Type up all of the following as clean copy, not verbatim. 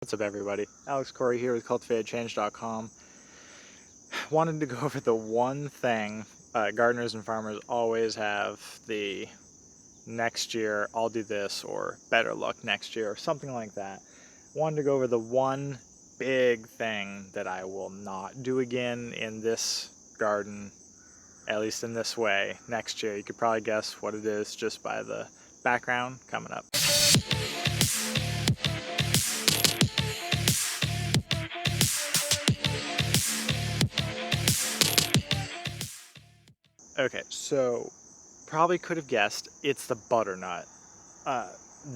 What's up, everybody? Alex Corey here with cultivatedchange.com. Wanted to go over the one thing gardeners and farmers always have: the next year I'll do this, or better luck next year, or something like that. Wanted to go over the one big thing that I will not do again in this garden, at least in this way, next year. You could probably guess what it is just by the background coming up. Okay, so probably could have guessed it's the butternut. Uh,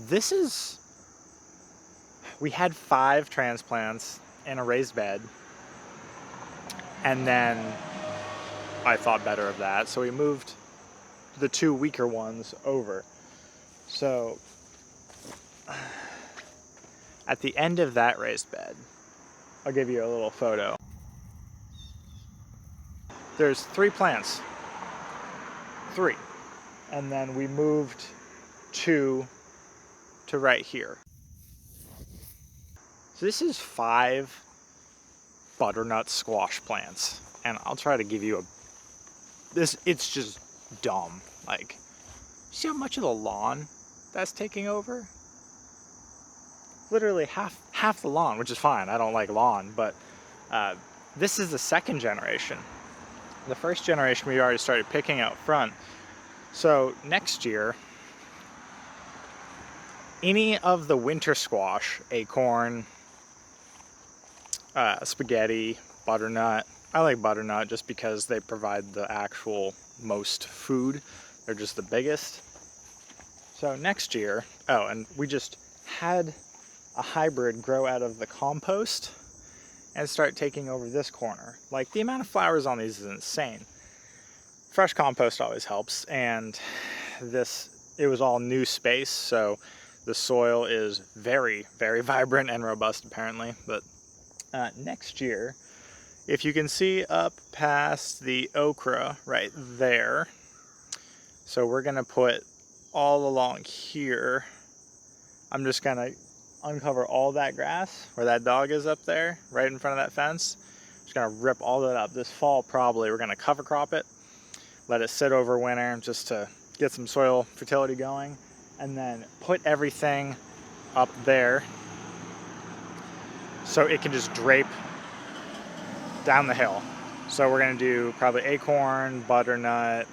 this is, we had 5 transplants in a raised bed, and then I thought better of that, so we moved the 2 weaker ones over. So at the end of that raised bed, I'll give you a little photo. There's 3 plants, 3, and then we moved 2 to right here. So this is 5 butternut squash plants, and I'll try to give you it's just dumb. Like, see how much of the lawn that's taking over? Literally half the lawn, which is fine. I don't like lawn, but this is the second generation. The first generation we already started picking out front. So next year, any of the winter squash, acorn, spaghetti, butternut. I like butternut just because they provide the actual most food. They're just the biggest. So next year, oh, and we just had a hybrid grow out of the compost and start taking over this corner. Like, the amount of flowers on these is insane. Fresh compost always helps, and it was all new space, so the soil is very, very vibrant and robust apparently. But next year, if you can see up past the okra right there, so we're gonna put all along here, I'm just gonna uncover all that grass where that dog is up there, right in front of that fence. Just gonna rip all that up. This fall probably we're gonna cover crop it, let it sit over winter just to get some soil fertility going, and then put everything up there so it can just drape down the hill. So we're gonna do probably acorn, butternut,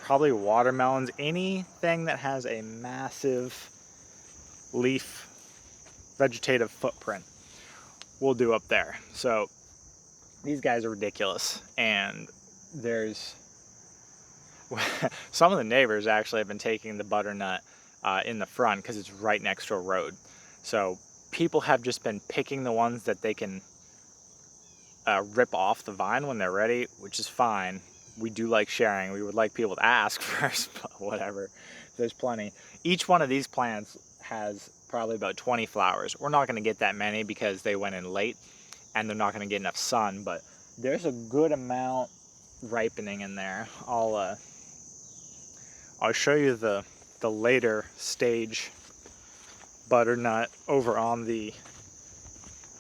probably watermelons, anything that has a massive leaf vegetative footprint we'll do up there. So these guys are ridiculous, and there's some of the neighbors actually have been taking the butternut in the front because it's right next to a road. So people have just been picking the ones that they can rip off the vine when they're ready, which is fine. We do like sharing. We would like people to ask first, but whatever. There's plenty. Each one of these plants has probably about 20 flowers. We're not going to get that many because they went in late and they're not going to get enough sun, but there's a good amount ripening in there. I'll show you the later stage butternut over on the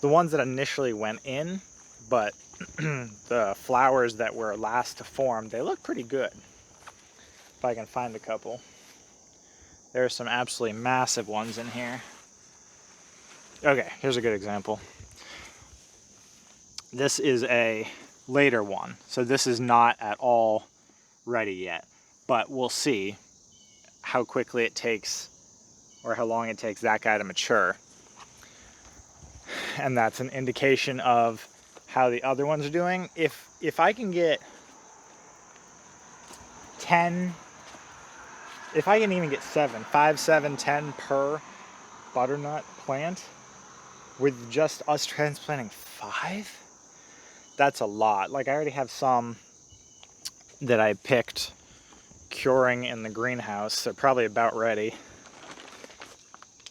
ones that initially went in, but the flowers that were last to form, they look pretty good. If I can find a couple. There are some absolutely massive ones in here. Okay, here's a good example. This is a later one, so this is not at all ready yet, but we'll see how quickly it takes, or how long it takes that guy to mature. And that's an indication of how the other ones are doing. If I can get 10, if I can even get 5, 7, 10 per butternut plant with just us transplanting 5, that's a lot. Like, I already have some that I picked curing in the greenhouse. They're probably about ready.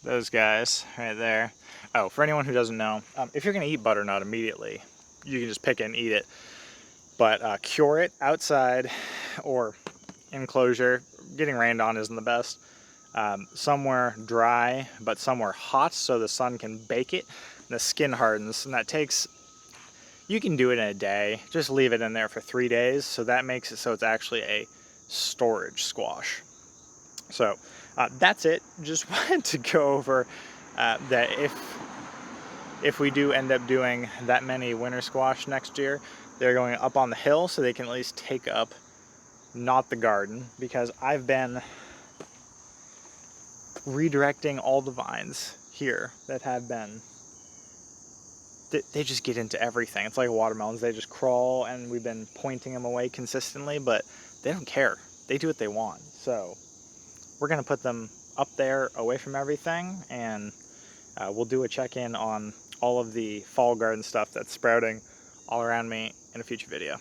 Those guys right there. Oh, for anyone who doesn't know, if you're gonna eat butternut immediately, you can just pick it and eat it. But cure it outside or enclosure. Getting rained on isn't the best. somewhere dry, but somewhere hot so the sun can bake it, and the skin hardens. And that takes, you can do it in a day, just leave it in there for 3 days. So that makes it so it's actually a storage squash. So that's it. Just wanted to go over that if we do end up doing that many winter squash next year, they're going up on the hill so they can at least take up not the garden, because I've been redirecting all the vines here that have been, they just get into everything. It's like watermelons, they just crawl, and we've been pointing them away consistently, but they don't care. They do what they want. So we're gonna put them up there away from everything, and we'll do a check-in on all of the fall garden stuff that's sprouting all around me in a future video.